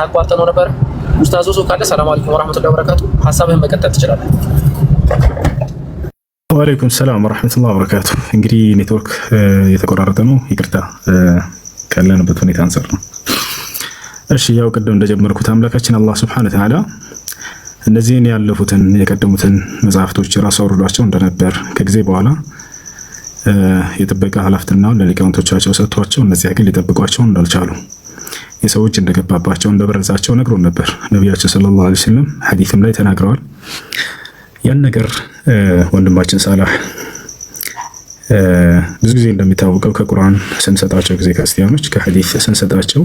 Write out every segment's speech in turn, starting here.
በመሀል አቋርጠነው ነበር። ኡስታዝ ዞዞ ካለ ሰላም አለይኩም ወራህመቱላሂ ወበረካቱ፣ ሐሳብህን መቀጠል ትችላለህ። ወአለይኩም ሰላም ወራህመቱላሂ ወበረካቱ። እንግዲህ ኔትወርክ የተቆራረጠ ነው፣ ይቅርታ ካለንበት ሁኔታ አንፃር ነው። እሺ ያው ቅድም እንደጀመርኩት አምላካችን አላህ ሱብሓነሁ ወተዓላ እነዚህን ያለፉትን የቀደሙትን መጽሐፍቶች ራሱ አውርዷቸው እንደነበር ከጊዜ በኋላ የጥበቃ ኃላፊነቱን ለሊቃውንቶቻቸው ሰጥቷቸው እነዚያ ግን ሊጠብቋቸው እንዳልቻሉ የሰዎች እንደገባባቸው እንደበረዛቸው ነግሮን ነበር። ነብያችን ሰለላሁ ዐለይሂ ወሰለም ሐዲስም ላይ ተናግረዋል። ያን ነገር ወንድማችን ሳላህ ብዙ ጊዜ እንደሚታወቀው ከቁርአን ስንሰጣቸው ጊዜ ክርስቲያኖች ከሐዲስ ስንሰጣቸው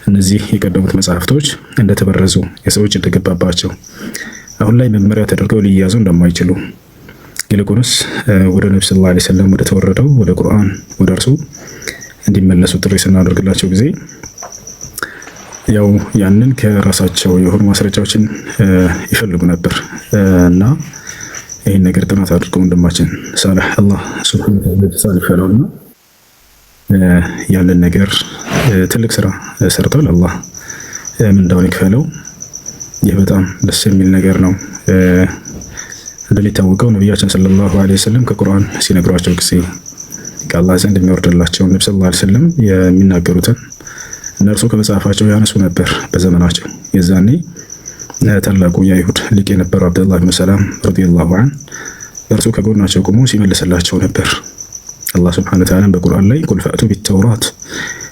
እነዚህ የቀደሙት መጽሐፍቶች እንደተበረዙ የሰዎች እንደገባባቸው አሁን ላይ መመሪያ ተደርገው ሊያዙ እንደማይችሉ ይልቁንስ ወደ ነብዩ ሰለላሁ ዐለይሂ ወሰለም ወደ ተወረደው ወደ ቁርአን ወደ እርሱ እንዲመለሱ ጥሪ ስናደርግላቸው ጊዜ ያው ያንን ከራሳቸው የሆኑ ማስረጃዎችን ይፈልጉ ነበር እና ይህን ነገር ጥናት አድርገው ወንድማችን ሳላህ አላህ ሱብሓነሁ ወተዓላ ፈለውና ያለን ነገር ትልቅ ስራ ሰርቷል። አላህ ምንዳውን ይክፈለው። ይህ በጣም ደስ የሚል ነገር ነው። እንደሚታወቀው ነብያችን ሰለላሁ ዐለይሂ ወሰለም ከቁርአን ሲነግሯቸው ጊዜ ከአላህ ዘንድ የሚወርድላቸው ነብዩ ሰለላሁ ዐለይሂ ወሰለም የሚናገሩትን እነርሱ ከመጽሐፋቸው ያነሱ ነበር። በዘመናቸው የዛኔ ታላቁ የአይሁድ ሊቅ የነበረው አብዱላህ ብን ሰላም ረዲየላሁ ዐንሁ እርሱ ከጎናቸው ቆሞ ሲመልስላቸው ነበር። አላህ ሱብሓነሁ ወተዓላ በቁርአን ላይ ቁል ፈእቱ ቢተውራት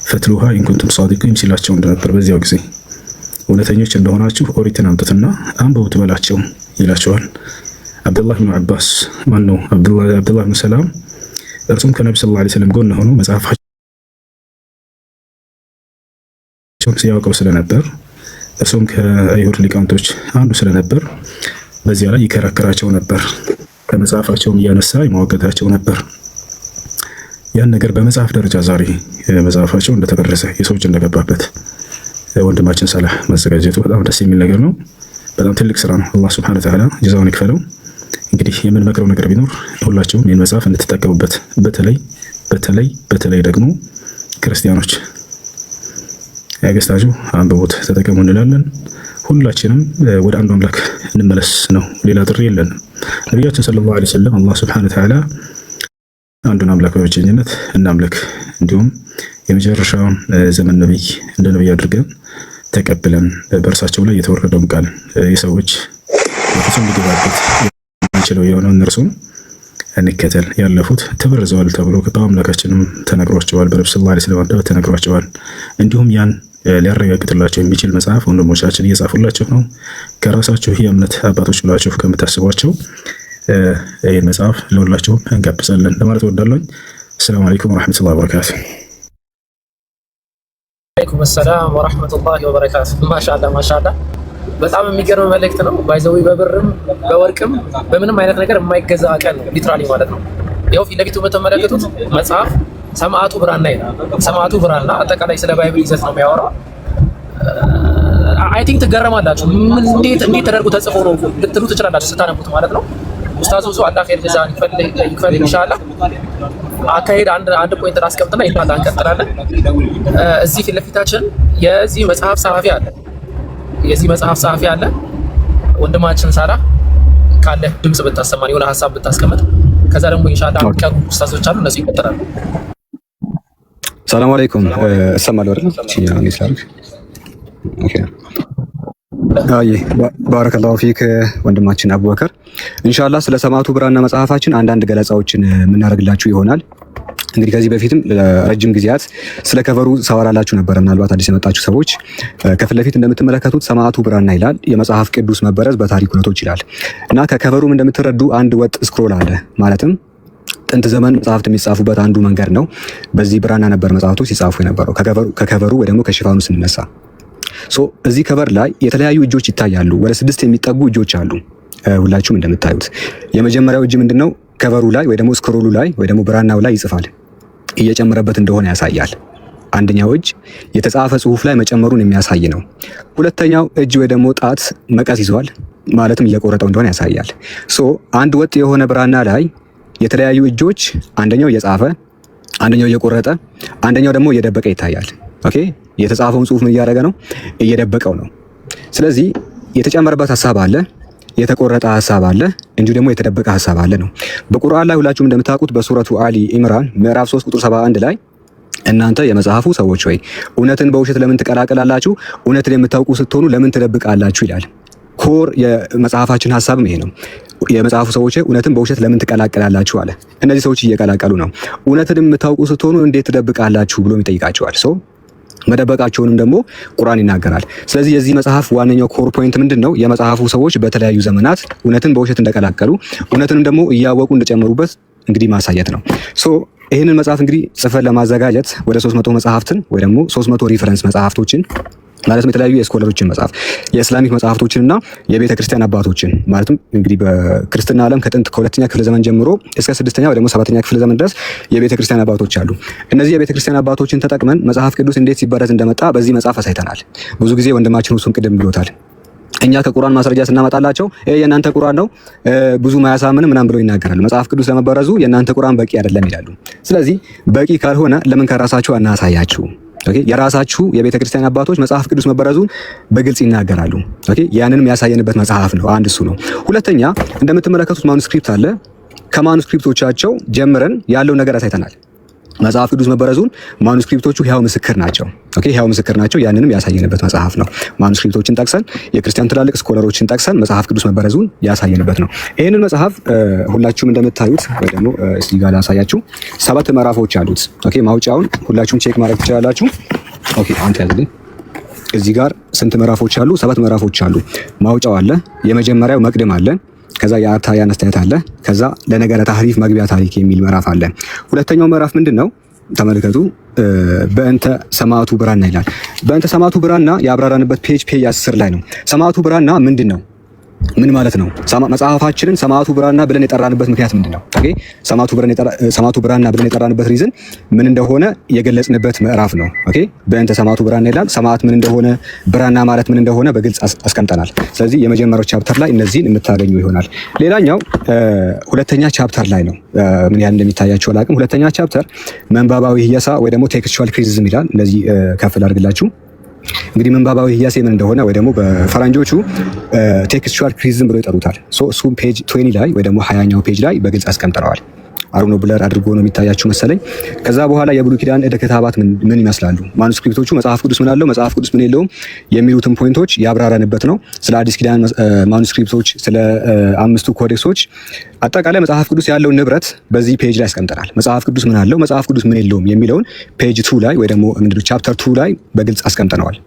ፈትሉሃ ኢን ኩንቱም ሳዲቂን ሲላቸው እንደነበር በዚያው ጊዜ እውነተኞች እንደሆናችሁ ኦሪትን አምጡትና አንብቡት በላቸው ይላቸዋል። አብዱላህ ብን አባስ ማን ነው? አብዱላህ ብን ሰላም እርሱም ከነብዩ ሰለላሁ ዐለይሂ ወሰለም ጎን ሆኖ መጽሐፋቸውን ሲያውቀው ስለነበር እርሱም ከአይሁድ ሊቃውንቶች አንዱ ስለነበር በዚያ ላይ ይከራከራቸው ነበር። ከመጽሐፋቸውም እያነሳ ይሟገታቸው ነበር። ያን ነገር በመጽሐፍ ደረጃ ዛሬ መጽሐፋቸው እንደተበረሰ የሰዎች እንደገባበት ወንድማችን ሳላህ ማዘጋጀቱ በጣም ደስ የሚል ነገር ነው። በጣም ትልቅ ስራ ነው። አላህ ሱብሓነሁ ወተዓላ ጀዛውን ይክፈለው። እንግዲህ የምንመክረው ነገር ቢኖር ሁላችሁም ይህን መጽሐፍ እንድትጠቀሙበት፣ በተለይ ደግሞ ክርስቲያኖች ያገስታችሁ አንብቡት፣ ተጠቀሙ እንላለን። ሁላችንም ወደ አንዱ አምላክ እንመለስ ነው፣ ሌላ ጥሪ የለንም። ነብያችን ሰለላሁ ዐለይሂ ወሰለም አላህ ሱብሓነሁ ወተዓላ አንዱን አምላክ በብቸኝነት እናምልክ፣ እንዲሁም የመጨረሻውን ዘመን ነብይ እንደ ነብይ አድርገን ተቀብለን በእርሳቸው ላይ የተወረደውን ቃል የሰዎች በፍጹም ሊገባበት የማንችለው የሆነውን እነርሱን እንከተል። ያለፉት ተበርዘዋል ተብሎ በአምላካችንም ተነግሯቸዋል፣ በነብዩ ሰለላሁ ዐለይሂ ወሰለም ተነግሯቸዋል። እንዲሁም ያን ሊያረጋግጥላቸው የሚችል መጽሐፍ ወንድሞቻችን እየጻፉላቸው ነው። ከራሳችሁ የእምነት አባቶች ብላችሁ ከምታስቧቸው ይህን መጽሐፍ ለሁላችሁም እንጋብዛለን ለማለት እወዳለሁ። ሰላም አለይኩም ወራህመቱላሂ ወበረካቱ። ወአለይኩም ሰላም ወራህመቱላሂ ወበረካቱ። ማሻአላህ በጣም የሚገርም መልእክት ነው። ባይዘው በብርም በወርቅም በምንም አይነት ነገር የማይገዛ ቀን ነው ሊትራሊ ማለት ነው። ያው ፊት ለፊቱ የምትመለከቱት መጽሐፍ ሰማዕቱ ብራና ይላል። ሰማዕቱ ብራና አጠቃላይ ስለ ባይብል ይዘት ነው የሚያወራው። አይ ቲንክ ትገረማላችሁ። እንዴት ተደርጎ ተጽፎ ነው ልትሉ ትችላላችሁ ስታነቡት ማለት ነው። ኡስታዝ ዞዞ አላህ ኸይር ጀዛን ይክፈል ኢንሻአላህ። አካሄድ አንድ ፖይንት አስቀምጥና ኢንሻአላህ እንቀጥላለን። እዚህ ፊት ለፊታችን የዚህ መጽሐፍ ጸሐፊ አለ። ወንድማችን ሳላህ ካለ ድምጽ ብታሰማን የሆነ ሀሳብ ብታስቀምጥ፣ ከዛ ደግሞ ኢንሻአላህ ቀሩ ኡስታዞች አሉ እነሱ ይቀጥላሉ። ሰላም አለይኩም እሰማለሁ አይደል? ኦኬ ባረከላሁ ፊክ ወንድማችን አቡበከር። ኢንሻአላህ ስለ ሰማዕቱ ብራና መጽሐፋችን አንዳንድ ገለጻዎችን የምናደርግላችሁ ይሆናል። እንግዲህ ከዚህ በፊትም ለረጅም ጊዜያት ስለ ከቨሩ ሳወራላችሁ ነበር። ምናልባት አዲስ የመጣችሁ ሰዎች ከፊት ለፊት እንደምትመለከቱት ሰማዕቱ ብራና ይላል። የመጽሐፍ ቅዱስ መበረዝ በታሪክ ሁነቶች ይላል እና ከከቨሩም እንደምትረዱ አንድ ወጥ ስክሮል አለ። ማለትም ጥንት ዘመን መጽሐፍት የሚጻፉበት አንዱ መንገድ ነው። በዚህ ብራና ነበር መጽሐፍቱ ሲጻፉ የነበረው። ከከቨሩ ወይ ደግሞ ከሽፋኑ ስንነሳ እዚህ ከቨር ላይ የተለያዩ እጆች ይታያሉ። ወደ 6 የሚጠጉ እጆች አሉ። ሁላችሁም እንደምታዩት የመጀመሪያው እጅ ምንድነው? ከቨሩ ላይ ወይ ደግሞ ስክሮሉ ላይ ወይ ደግሞ ብራናው ላይ ይጽፋል፣ እየጨመረበት እንደሆነ ያሳያል። አንደኛው እጅ የተጻፈ ጽሁፍ ላይ መጨመሩን የሚያሳይ ነው። ሁለተኛው እጅ ወይ ደግሞ ጣት መቀስ ይዟል፣ ማለትም እየቆረጠው እንደሆነ ያሳያል። አንድ ወጥ የሆነ ብራና ላይ የተለያዩ እጆች፣ አንደኛው እየጻፈ፣ አንደኛው እየቆረጠ፣ አንደኛው ደግሞ እየደበቀ ይታያል። ኦኬ የተጻፈውን ጽሁፍ ምን እያደረገ ነው? እየደበቀው ነው። ስለዚህ የተጨመረበት ሐሳብ አለ፣ የተቆረጠ ሐሳብ አለ፣ እንዲሁ ደግሞ የተደበቀ ሐሳብ አለ ነው። በቁርአን ላይ ሁላችሁም እንደምታውቁት በሱረቱ አሊ ኢምራን ምዕራፍ 3 ቁጥር 71 ላይ እናንተ የመጽሐፉ ሰዎች ሆይ እውነትን በውሸት ለምን ትቀላቀላላችሁ? እውነትን የምታውቁ ስትሆኑ ለምን ትደብቃላችሁ? ይላል። ኮር የመጽሐፋችን ሐሳብም ይሄ ነው። የመጽሐፉ ሰዎች እውነትን በውሸት ለምን ትቀላቀላላችሁ አለ። እነዚህ ሰዎች እየቀላቀሉ ነው። እውነትን የምታውቁ ስትሆኑ እንዴት ትደብቃላችሁ ብሎ ይጠይቃቸዋል። መደበቃቸውንም ደግሞ ቁርአን ይናገራል። ስለዚህ የዚህ መጽሐፍ ዋነኛው ኮር ፖይንት ምንድነው? የመጽሐፉ ሰዎች በተለያዩ ዘመናት እውነትን በውሸት እንደቀላቀሉ እውነትንም ደግሞ እያወቁ እንደጨመሩበት እንግዲህ ማሳየት ነው። ይህንን መጽሐፍ እንግዲህ ጽፈን ለማዘጋጀት ወደ 300 መጽሐፍትን ወይ ደግሞ 300 ሪፈረንስ መጽሐፍቶችን ማለትም የተለያዩ የስኮለሮችን መጽሐፍ የእስላሚክ መጽሐፍቶችንና የቤተ ክርስቲያን አባቶችን ማለትም እንግዲህ በክርስትና ዓለም ከጥንት ከሁለተኛ ክፍለ ዘመን ጀምሮ እስከ 6ኛ ወይ ደግሞ 7ኛ ክፍለ ዘመን ድረስ የቤተ ክርስቲያን አባቶች አሉ። እነዚህ የቤተ ክርስቲያን አባቶችን ተጠቅመን መጽሐፍ ቅዱስ እንዴት ሲበረዝ እንደመጣ በዚህ መጽሐፍ አሳይተናል። ብዙ ጊዜ ወንድማችን ሁሱም ቅድም ብሎታል። እኛ ከቁርአን ማስረጃ ስናመጣላቸው የእናንተ ቁርአን ነው ብዙ ማያሳምንም ምናምን ብለው ይናገራሉ። መጽሐፍ ቅዱስ ለመበረዙ የእናንተ ቁርአን በቂ አይደለም ይላሉ። ስለዚህ በቂ ካልሆነ ለምን ከራሳችሁ አናሳያችሁ? የራሳችሁ የቤተ ክርስቲያን አባቶች መጽሐፍ ቅዱስ መበረዙን በግልጽ ይናገራሉ። ያንንም ያሳየንበት መጽሐፍ ነው። አንድ እሱ ነው። ሁለተኛ እንደምትመለከቱት ማኑስክሪፕት አለ። ከማኑስክሪፕቶቻቸው ጀምረን ያለው ነገር አሳይተናል። መጽሐፍ ቅዱስ መበረዙን ማኑስክሪፕቶቹ ሕያው ምስክር ናቸው። ሕያው ምስክር ናቸው። ያንንም ያሳየንበት መጽሐፍ ነው። ማኑስክሪፕቶችን ጠቅሰን የክርስቲያን ትላልቅ ስኮለሮችን ጠቅሰን መጽሐፍ ቅዱስ መበረዙን ያሳየንበት ነው። ይህንን መጽሐፍ ሁላችሁም እንደምታዩት ወይ ደግሞ እስቲ ጋር ላሳያችሁ 7 ምዕራፎች አሉት። ማውጫውን ሁላችሁም ቼክ ማድረግ ትችላላችሁ። አንተ ያዝልኝ። እዚህ ጋር ስንት ምዕራፎች አሉ? 7 ምዕራፎች አሉ። ማውጫው አለ። የመጀመሪያው መቅድም አለ። ከዛ የአርታያ አስተያየት አለ። ከዛ ለነገረ ታሪፍ መግቢያ ታሪክ የሚል ምዕራፍ አለ። ሁለተኛው ምዕራፍ ምንድነው? ተመልከቱ። በእንተ ሰማዕቱ ብራና ይላል። በእንተ ሰማዕቱ ብራና ያብራራንበት ፔጅ 10 ላይ ነው። ሰማዕቱ ብራና ምንድነው? ምን ማለት ነው? መጽሐፋችንን ሰማዕቱ ብራና ብለን የጠራንበት ምክንያት ምንድነው? ሰማዕቱ ብራና ብለን የጠራንበት ሪዝን ምን እንደሆነ የገለጽንበት ምዕራፍ ነው። በእንተ ሰማዕቱ ብራና ይላል። ሰማዕት ምን እንደሆነ፣ ብራና ማለት ምን እንደሆነ በግልጽ አስቀምጠናል። ስለዚህ የመጀመሪያው ቻፕተር ላይ እነዚህን የምታገኙ ይሆናል። ሌላኛው ሁለተኛ ቻፕተር ላይ ነው። ምን ያህል እንደሚታያቸው አላውቅም። ሁለተኛ ቻፕተር መንባባዊ ህየሳ ወይ ደግሞ ቴክስቹዋል ክሪቲሲዝም ይላል። እነዚህ ከፍል አድርግላችሁ እንግዲህ መንባባዊ ህያሴ ምን እንደሆነ ወይ ደግሞ በፈረንጆቹ ቴክስቹዋል ክሪቲሲዝም ብሎ ይጠሩታል። እሱም ፔጅ 20 ላይ ወይ ደግሞ 20ኛው ፔጅ ላይ በግልጽ አስቀምጠዋል። አሩኖ ብለር አድርጎ ነው የሚታያችሁ መሰለኝ። ከዛ በኋላ የብሉይ ኪዳን ዕደ ክታባት ምን ይመስላሉ፣ ማኑስክሪፕቶቹ መጽሐፍ ቅዱስ ምን አለው፣ መጽሐፍ ቅዱስ ምን የለውም የሚሉትን ፖይንቶች ያብራራንበት ነው። ስለ አዲስ ኪዳን ማኑስክሪፕቶች፣ ስለ 5ቱ ኮዴክሶች፣ አጠቃላይ መጽሐፍ ቅዱስ ያለው ንብረት በዚህ ፔጅ ላይ ያስቀምጠናል። መጽሐፍ ቅዱስ ምን አለው፣ መጽሐፍ ቅዱስ ምን የለውም የሚለውን ፔጅ 2 ላይ ወይ ደግሞ ምንድነው ቻፕተር 2 ላይ በግልጽ አስቀምጠነዋል።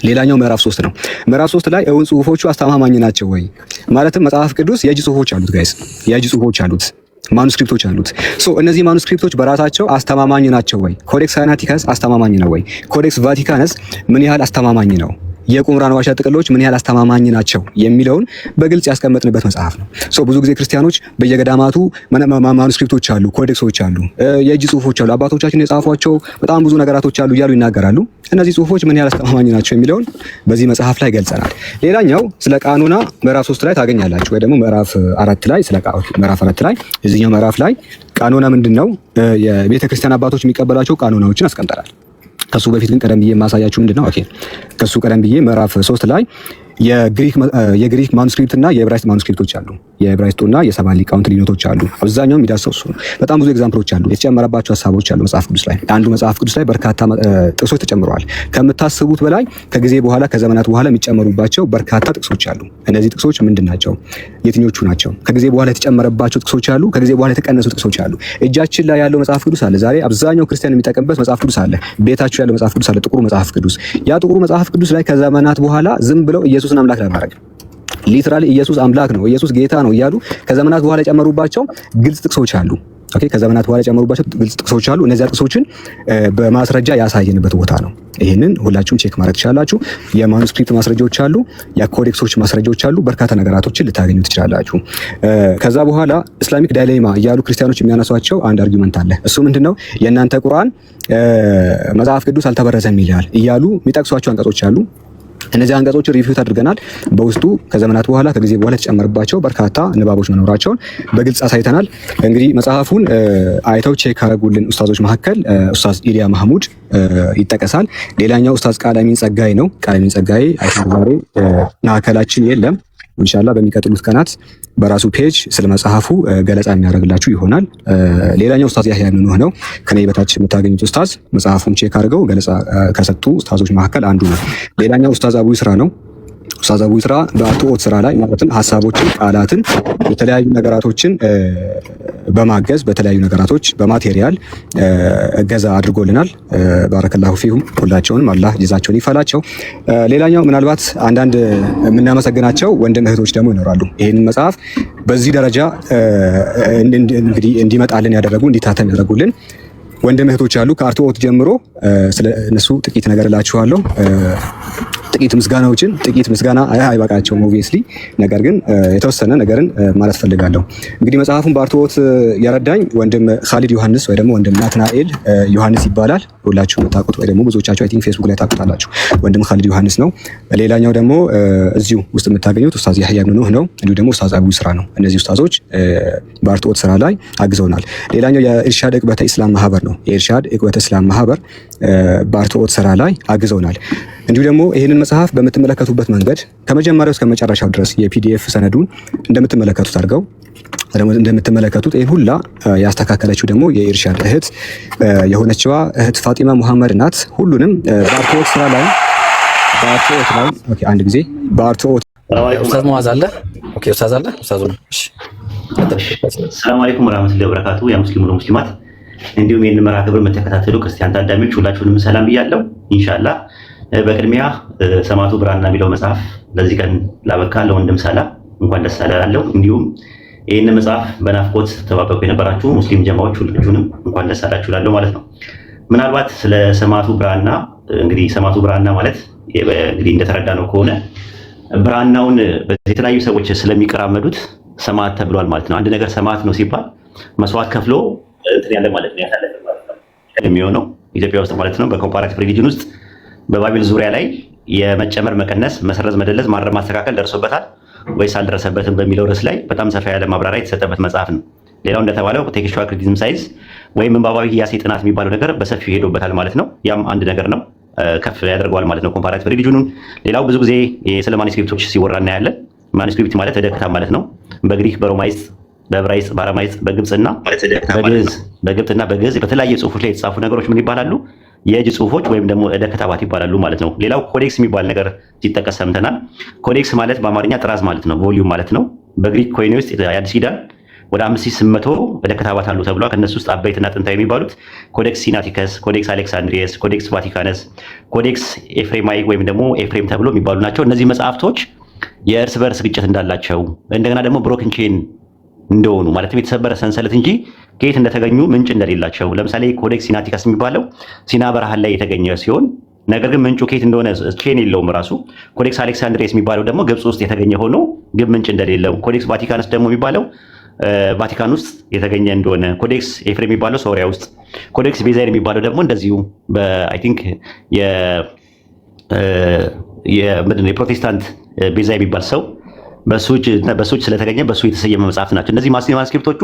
ሌላኛው ምዕራፍ 3 ነው። ምዕራፍ 3 ላይ እውን ጽሁፎቹ አስተማማኝ ናቸው ወይ? ማለትም መጽሐፍ ቅዱስ የእጅ ጽሁፎች አሉት ጋይስ፣ የእጅ ጽሁፎች አሉት፣ ማኑስክሪፕቶች አሉት። እነዚህ ማኑስክሪፕቶች በራሳቸው አስተማማኝ ናቸው ወይ? ኮዴክስ ሳይናቲከስ አስተማማኝ ነው ወይ? ኮዴክስ ቫቲካነስ ምን ያህል አስተማማኝ ነው? የቁምራን ዋሻ ጥቅሎች ምን ያህል አስተማማኝ ናቸው የሚለውን በግልጽ ያስቀመጥንበት መጽሐፍ ነው። ብዙ ጊዜ ክርስቲያኖች በየገዳማቱ ማኑስክሪፕቶች አሉ፣ ኮዴክሶች አሉ፣ የእጅ ጽሁፎች አሉ፣ አባቶቻችን የጻፏቸው በጣም ብዙ ነገራቶች አሉ እያሉ ይናገራሉ። እነዚህ ጽሁፎች ምን ያህል አስተማማኝ ናቸው የሚለውን በዚህ መጽሐፍ ላይ ገልጸናል። ሌላኛው ስለ ቃኑና ምዕራፍ 3 ላይ ታገኛላችሁ፣ ወይ ደግሞ ምዕራፍ 4 ላይ ምዕራፍ 4 ላይ እዚህኛው ምዕራፍ ላይ ቃኑና ምንድነው የቤተ ክርስቲያን አባቶች የሚቀበላቸው ቃኑናዎችን አስቀምጠናል። ከሱ በፊት ግን ቀደም ብዬ የማሳያችሁ ምንድነው ከሱ ቀደም ብዬ ምዕራፍ 3 ላይ የግሪክ ማኑስክሪፕት እና የዕብራይስጥ ማኑስክሪፕቶች አሉ። የዕብራይስጡና የሰባ ሊቃውንት ልዩነቶች አሉ። አብዛኛው የሚዳሰው እሱ ነው። በጣም ብዙ ኤግዛምፕሎች አሉ፣ የተጨመረባቸው ሀሳቦች አሉ መጽሐፍ ቅዱስ ላይ። አንዱ መጽሐፍ ቅዱስ ላይ በርካታ ጥቅሶች ተጨምረዋል። ከምታስቡት በላይ ከጊዜ በኋላ ከዘመናት በኋላ የሚጨመሩባቸው በርካታ ጥቅሶች አሉ። እነዚህ ጥቅሶች ምንድን ናቸው? የትኞቹ ናቸው? ከጊዜ በኋላ የተጨመረባቸው ጥቅሶች አሉ፣ ከጊዜ በኋላ የተቀነሱ ጥቅሶች አሉ። እጃችን ላይ ያለው መጽሐፍ ቅዱስ አለ። ዛሬ አብዛኛው ክርስቲያን የሚጠቀምበት መጽሐፍ ቅዱስ አለ። ቤታችሁ ያለው መጽሐፍ ቅዱስ አለ፣ ጥቁሩ መጽሐፍ ቅዱስ። ያ ጥቁሩ መጽሐፍ ቅዱስ ላይ ከዘመናት በኋላ ዝም ብለው ኢየሱስን አምላክ ለማድረግ ሊትራሊ ኢየሱስ አምላክ ነው፣ ኢየሱስ ጌታ ነው እያሉ ከዘመናት በኋላ የጨመሩባቸው ግልጽ ጥቅሶች አሉ። ከዘመናት በኋላ የጨመሩባቸው ግልጽ ጥቅሶች አሉ። እነዚያ ጥቅሶችን በማስረጃ ያሳየንበት ቦታ ነው። ይሄንን ሁላችሁም ቼክ ማድረግ ትችላላችሁ። የማኑስክሪፕት ማስረጃዎች አሉ፣ የኮዴክሶች ማስረጃዎች አሉ። በርካታ ነገራቶችን ልታገኙ ትችላላችሁ። ከዛ በኋላ ኢስላሚክ ዳይሌማ እያሉ ክርስቲያኖች የሚያነሷቸው አንድ አርጊመንት አለ። እሱ ምንድነው? የእናንተ ቁርአን መጽሐፍ ቅዱስ አልተበረዘም ይላል እያሉ የሚጠቅሷቸው አንቀጾች አሉ። እነዚህ አንቀጾች ሪቪው አድርገናል። በውስጡ ከዘመናት በኋላ ከጊዜ በኋላ የተጨመረባቸው በርካታ ንባቦች መኖራቸውን በግልጽ አሳይተናል። እንግዲህ መጽሐፉን አይተው ቼክ ካደረጉልን ኡስታዞች መካከል ኡስታዝ ኢልያ ማህሙድ ይጠቀሳል። ሌላኛው ኡስታዝ ቃለሚን ጸጋይ ነው። ቃለሚን ጸጋይ አይተው ዛሬ ማዕከላችን የለም። ኢንሻአላህ በሚቀጥሉት ቀናት በራሱ ፔጅ ስለ መጽሐፉ ገለጻ የሚያደርግላችሁ ይሆናል። ሌላኛው ኡስታዝ ያህያ ኑህ ነው። ከኔ በታች የምታገኙት ኡስታዝ መጽሐፉን ቼክ አድርገው ገለጻ ከሰጡ ኡስታዞች መካከል አንዱ ነው። ሌላኛው ኡስታዝ አቡ ይስራ ነው። ኡስታዝ አቡ ይስራ በአርትዖት ስራ ላይ ማለትም ሐሳቦችን፣ ቃላትን፣ የተለያዩ ነገራቶችን በማገዝ በተለያዩ ነገራቶች በማቴሪያል እገዛ አድርጎልናል። ባረከላሁ ፊሁም ሁላቸውንም አላህ ጀዛቸውን ይፈላቸው። ሌላኛው ምናልባት አንዳንድ የምናመሰግናቸው ወንድም እህቶች ደግሞ ይኖራሉ። ይህንን መጽሐፍ በዚህ ደረጃ እንግዲህ እንዲመጣልን ያደረጉ እንዲታተም ያደረጉልን ወንድም እህቶች አሉ። ከአርትዖት ጀምሮ ስለ እነሱ ጥቂት ነገር እላችኋለሁ። ጥቂት ምስጋና አይበቃቸውም ኦብቪየስሊ፣ ነገር ግን የተወሰነ ነገርን ማለት ፈልጋለሁ። እንግዲህ መጽሐፉን በአርትዖት የረዳኝ ወንድም ኻሊድ ዮሐንስ ወይ ደግሞ ወንድም ናትናኤል ዮሐንስ ይባላል። ሁላችሁ የምታውቁት ወይ ደግሞ ብዙዎቻችሁ አይ ቲንክ ፌስቡክ ላይ ታውቁታላችሁ። ወንድም ኻሊድ ዮሐንስ ነው። ሌላኛው ደግሞ እዚሁ ውስጥ የምታገኙት ኡስታዝ ያህያ ኑህ ነው። እንዲሁ ደግሞ ኡስታዝ አቡ ይስራ ነው። እነዚህ ኡስታዞች በአርትዖት ስራ ላይ አግዘውናል። ሌላኛው የኢርሻድ ኢቅበተ ኢስላም ማህበር ነው። የኢርሻድ ኢቅበተ ኢስላም ማህበር በአርትዖት ስራ ላይ አግዘውናል። እንዲሁ ደግሞ ይህንን መጽሐፍ በምትመለከቱበት መንገድ ከመጀመሪያው እስከ መጨረሻው ድረስ የፒዲኤፍ ሰነዱን እንደምትመለከቱት አድርገው እንደምትመለከቱት ይህን ሁላ ያስተካከለችው ደግሞ የኢርሻድ እህት የሆነችዋ እህት ፋጢማ ሙሐመድ ናት። ሁሉንም በአርትዖት ስራ ላይ ኦኬ፣ አንድ ጊዜ በአርትዖት ኡስታዝ ሙአዝ አለ። ኦኬ፣ ኡስታዝ አለ። ኡስታዝ ነው። እሺ፣ ሰላም አለይኩም ወራህመቱላሂ ወበረካቱ። ያ ሙስሊሙ ሙስሊማት እንዲሁም ይህን መርሃ ግብር የምትከታተሉ ክርስቲያን ታዳሚዎች ሁላችሁንም ሰላም ብያለሁ። ኢንሻአላህ በቅድሚያ ሰማዕቱ ብራና የሚለው መጽሐፍ ለዚህ ቀን ላበቃ ለወንድም ሳላ እንኳን ደስ አላለው። እንዲሁም ይህን መጽሐፍ በናፍቆት ተባበቁ የነበራችሁ ሙስሊም ጀማዎች ሁላችሁንም እንኳን ደስ አላችሁ እላለሁ ማለት ነው። ምናልባት ስለ ሰማዕቱ ብራና እንግዲህ ሰማዕቱ ብራና ማለት እንግዲህ እንደተረዳ ነው ከሆነ ብራናውን የተለያዩ ሰዎች ስለሚቀራመዱት ሰማዕት ተብሏል ማለት ነው። አንድ ነገር ሰማዕት ነው ሲባል መስዋዕት ከፍሎ እንትን ያለ ማለት ነው፣ ያሳለፈ ማለት ነው የሚሆነው ኢትዮጵያ ውስጥ ማለት ነው። በኮምፓራቲቭ ሪሊጅን ውስጥ በባቢል ዙሪያ ላይ የመጨመር መቀነስ፣ መሰረዝ፣ መደለዝ፣ ማረም፣ ማስተካከል ደርሶበታል ወይስ አልደረሰበትም በሚለው ርዕስ ላይ በጣም ሰፋ ያለ ማብራሪያ የተሰጠበት መጽሐፍ ነው። ሌላው እንደተባለው ቴክስቹዋል ክሪቲሲዝም ሳይንስ ወይም ምንባባዊ ህያሴ ጥናት የሚባለው ነገር በሰፊው ሄዶበታል ማለት ነው። ያም አንድ ነገር ነው፣ ከፍ ያደርገዋል ማለት ነው ኮምፓራቲቭ ሪሊጅኑን። ሌላው ብዙ ጊዜ ስለ ማኒስክሪፕቶች ሲወራ እናያለን። ማኒስክሪፕት ማለት ተደክታ ማለት ነው። በግሪክ፣ በሮማይስጥ፣ በዕብራይስጥ፣ በአረማይስጥ፣ በግብፅና በግብፅና በግዕዝ በተለያየ ጽሁፎች ላይ የተጻፉ ነገሮች ምን ይባላሉ? የእጅ ጽሁፎች ወይም ደግሞ እደ ከተባት ይባላሉ ማለት ነው። ሌላው ኮዴክስ የሚባል ነገር ሲጠቀስ ሰምተናል። ኮዴክስ ማለት በአማርኛ ጥራዝ ማለት ነው፣ ቮሊዩም ማለት ነው። በግሪክ ኮይኔ ውስጥ የአዲስ ኪዳን ወደ 5800 እደ ከተባት አሉ ተብሏል። ከነሱ ውስጥ አበይትና ጥንታዊ የሚባሉት ኮዴክስ ሲናቲከስ፣ ኮዴክስ አሌክሳንድሪየስ፣ ኮዴክስ ቫቲካነስ፣ ኮዴክስ ኤፍሬማይክ ወይም ደግሞ ኤፍሬም ተብሎ የሚባሉ ናቸው። እነዚህ መጽሐፍቶች የእርስ በርስ ግጭት እንዳላቸው እንደገና ደግሞ ብሮክን ቼን እንደሆኑ ማለትም የተሰበረ ሰንሰለት እንጂ ከየት እንደተገኙ ምንጭ እንደሌላቸው። ለምሳሌ ኮዴክስ ሲናቲከስ የሚባለው ሲና በረሃን ላይ የተገኘ ሲሆን ነገር ግን ምንጩ ከየት እንደሆነ ቼን የለውም ራሱ። ኮዴክስ አሌክሳንድሪየስ የሚባለው ደግሞ ግብፅ ውስጥ የተገኘ ሆኖ ግን ምንጭ እንደሌለው። ኮዴክስ ቫቲካንስ ደግሞ የሚባለው ቫቲካን ውስጥ የተገኘ እንደሆነ። ኮዴክስ ኤፍሬም የሚባለው ሶሪያ ውስጥ። ኮዴክስ ቤዛይር የሚባለው ደግሞ እንደዚሁ በአይ ቲንክ የፕሮቴስታንት ቤዛ የሚባል ሰው በሱ እጅ ስለተገኘ በሱ የተሰየመ መጽሐፍት ናቸው። እነዚህ ማኑስክሪፕቶቹ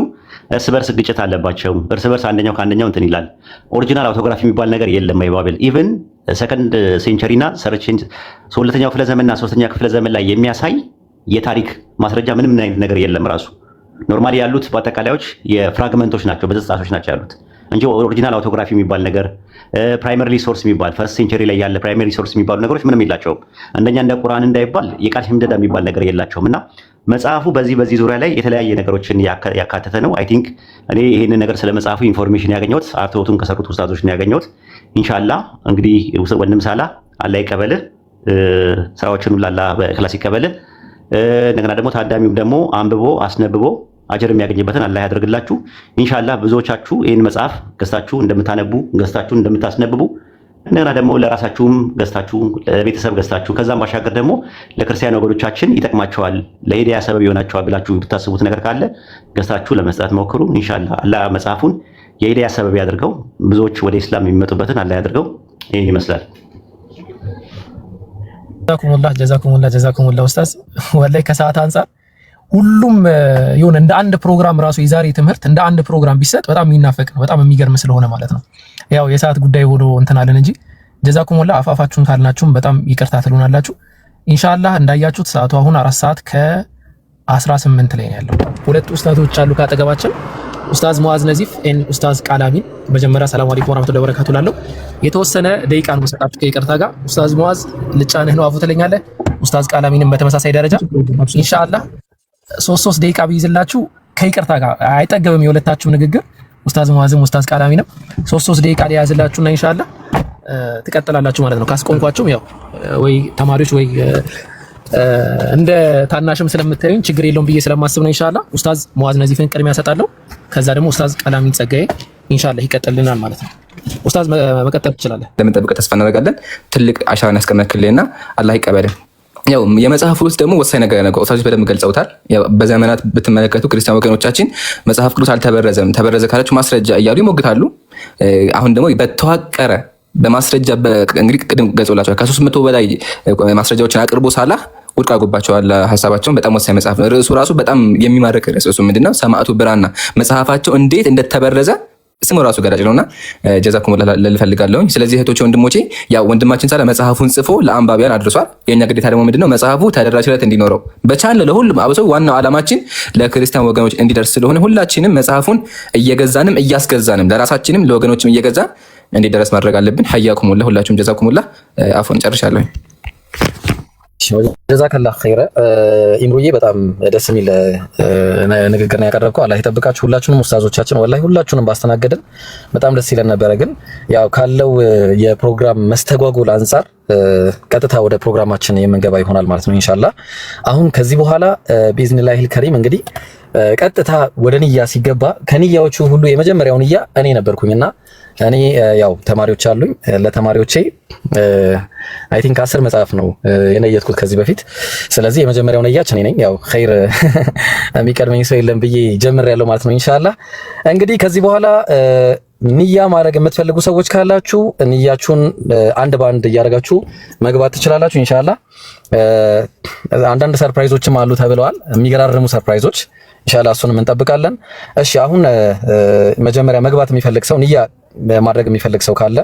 እርስ በርስ ግጭት አለባቸው። እርስ በርስ አንደኛው ከአንደኛው እንትን ይላል። ኦሪጂናል አውቶግራፊ የሚባል ነገር የለም ባይብል። ኢቭን ሰከንድ ሴንቸሪ እና ሁለተኛው ክፍለ ዘመንና ሶስተኛ ክፍለ ዘመን ላይ የሚያሳይ የታሪክ ማስረጃ ምንም አይነት ነገር የለም ራሱ። ኖርማሊ ያሉት በአጠቃላዮች የፍራግመንቶች ናቸው፣ በጽጻቶች ናቸው ያሉት እንጂ ኦሪጂናል አውቶግራፊ የሚባል ነገር ፕራይመሪ ሶርስ የሚባል ፈርስት ሴንቸሪ ላይ ያለ ፕራይመሪ ሶርስ የሚባሉ ነገሮች ምንም የላቸውም። እንደኛ እንደ ቁርአን እንዳይባል የቃል ሽምደዳ የሚባል ነገር የላቸውም። እና መጽሐፉ በዚህ ዙሪያ ላይ የተለያየ ነገሮችን ያካተተ ነው። አይ ቲንክ እኔ ይሄንን ነገር ስለ መጽሐፉ ኢንፎርሜሽን ያገኘሁት አርትዖቱን ከሰሩት ኡስታዞች ነው ያገኘሁት። ኢንሻአላህ እንግዲህ ወንድም ሳላ አላህ ይቀበልህ፣ ስራዎችን ሁሉ አላህ በእኽላስ ይቀበልህ። እንደገና ደግሞ ታዳሚውም ደግሞ አንብቦ አስነብቦ አጀር የሚያገኝበትን አላህ ያደርግላችሁ። ኢንሻአላህ ብዙዎቻችሁ ይህን መጽሐፍ ገዝታችሁ እንደምታነቡ ገዝታችሁ እንደምታስነብቡ እንደገና ደግሞ ለራሳችሁም ገዝታችሁ ለቤተሰብ ገዝታችሁ ከዛም ባሻገር ደግሞ ለክርስቲያን ወገኖቻችን ይጠቅማቸዋል ለሂዳያ ሰበብ ይሆናቸዋል ብላችሁ ብታስቡት ነገር ካለ ገዝታችሁ ለመስጠት ሞክሩ። ኢንሻአላህ አላህ መጽሐፉን የሂዳያ ሰበብ ያድርገው፣ ብዙዎች ወደ ኢስላም የሚመጡበትን አላህ ያድርገው። ይህን ይመስላል። ጀዛኩሙላህ ኡስታዝ። ወላሂ ከሰዓት አንፃር ሁሉም ይሁን እንደ አንድ ፕሮግራም ራሱ የዛሬ ትምህርት እንደ አንድ ፕሮግራም ቢሰጥ በጣም የሚናፈቅ ነው፣ በጣም የሚገርም ስለሆነ ማለት ነው። ያው የሰዓት ጉዳይ ሆኖ እንትን አለን እንጂ ጀዛኩሙላህ። አፋፋችሁን ካልናችሁም በጣም ይቅርታ ትሉናላችሁ። ኢንሻአላህ እንዳያችሁት ሰዓቱ አሁን 4 ሰዓት ከ18 ላይ ነው ያለው። ሁለት ኡስታዞች አሉ ካጠገባችን፣ ኡስታዝ ሙአዝ ነዚፍ ኤን ኡስታዝ ቃላሚን። መጀመሪያ ሰላም አለይኩም ወራህመቱላሂ ወበረካቱ ላለው የተወሰነ ደቂቃ ነው ሰጣችሁ ከይቅርታ ጋር። ኡስታዝ ሙአዝ ልጫንህ ነው አፉ ትለኛለህ። ኡስታዝ ቃላሚንም በተመሳሳይ ደረጃ ኢንሻአላህ 3 ደቂቃ ቢይዝላችሁ ከይቅርታ ጋር አይጠገብም የሁለታችሁ ንግግር። ኡስታዝ ሙአዝም ኡስታዝ ቃላሚንም 3 ደቂቃ ሊያዝላችሁና ኢንሻአላህ ትቀጥላላችሁ ማለት ነው። ካስቆምኳችሁም ያው ወይ ተማሪዎች ወይ እንደ ታናሽም ስለምታዩኝ ችግር የለውም ብዬ ስለማስብ ነው። ኢንሻአላህ ኡስታዝ ሙአዝ ነዚፍን ቅድሚያ ሰጣለሁ። ከዛ ደግሞ ኡስታዝ ቃላሚን ጸጋዬ ኢንሻአላህ ይቀጥልልናል ማለት ነው። ኡስታዝ መቀጠል ትችላለህ። ለምንጠብቀው ተስፋ እናደርጋለን። ትልቅ አሻራን ያስቀመጥክልኝና አላህ ይቀበልን። ያው የመጽሐፍ ውስጥ ደግሞ ወሳኝ ነገር ነው። ኡስታዞች በደንብ ገልጸውታል። ያው በዘመናት ብትመለከቱ ክርስቲያን ወገኖቻችን መጽሐፍ ቅዱስ አልተበረዘም፣ ተበረዘ ካላችሁ ማስረጃ እያሉ ይሞግታሉ። አሁን ደግሞ በተዋቀረ በማስረጃ እንግዲህ ቅድም ገልጾላችኋል ከ300 በላይ ማስረጃዎችን አቅርቦ ሳላ ውድቅ አድርጎባቸዋል ሀሳባቸውን። በጣም ወሳኝ መጽሐፍ ነው። ርዕሱ ራሱ በጣም የሚማርክ ርዕስ እሱ ምንድነው? ሰማዕቱ ብራና መጽሐፋቸው እንዴት እንደተበረዘ ስሙ ራሱ ገራጭ ነውና ጀዛኩሙላህ ልፈልጋለሁ። ስለዚህ እህቶቼ ወንድሞቼ፣ ያው ወንድማችን ሳለ መጽሐፉን ጽፎ ለአንባቢያን አድርሷል። የኛ ግዴታ ደግሞ ምንድነው? መጽሐፉ ተደራሽነት እንዲኖረው በቻለ ለሁሉም አብሰው ዋናው ዓላማችን ለክርስቲያን ወገኖች እንዲደርስ ስለሆነ ሁላችንም መጽሐፉን እየገዛንም እያስገዛንም ለራሳችንም ለወገኖችም እየገዛ እንዲደረስ ማድረግ አለብን። ሐያኩሙላህ ሁላችሁም ጀዛኩሙላህ። አፎን ጨርሻለሁ። ጀዛከላህ ኸይረ ኢምሩዬ፣ በጣም ደስ የሚል ንግግር ነው ያቀረብከው። አላህ ይጠብቃችሁ ሁላችሁንም ኡስታዞቻችን፣ ወላሂ ሁላችሁንም ባስተናገደን በጣም ደስ ይለን ነበረ። ግን ያው ካለው የፕሮግራም መስተጓጎል አንጻር ቀጥታ ወደ ፕሮግራማችን የምንገባ ይሆናል ማለት ነው ኢንሻአላህ። አሁን ከዚህ በኋላ ቢዝኒላሂል ከሪም እንግዲህ ቀጥታ ወደ ንያ ሲገባ ከንያዎቹ ሁሉ የመጀመሪያው ንያ እኔ ነበርኩኝና እኔ ያው ተማሪዎች አሉኝ። ለተማሪዎቼ አይ ቲንክ 10 መጽሐፍ ነው የነየትኩት ከዚህ በፊት። ስለዚህ የመጀመሪያው ንያችን እኔ ነኝ። ያው ኸይር የሚቀድመኝ ሰው የለም ብዬ ጀምሬያለሁ ማለት ነው ኢንሻአላህ። እንግዲህ ከዚህ በኋላ ንያ ማድረግ የምትፈልጉ ሰዎች ካላችሁ ንያችሁን አንድ ባንድ እያደረጋችሁ መግባት ትችላላችሁ ኢንሻአላህ። አንዳንድ ሰርፕራይዞችም አሉ ተብለዋል፣ የሚገራርሙ ሰርፕራይዞች ኢንሻአላህ፣ እሱንም እንጠብቃለን። እሺ አሁን መጀመሪያ መግባት የሚፈልግ ሰው ንያ ማድረግ የሚፈልግ ሰው ካለ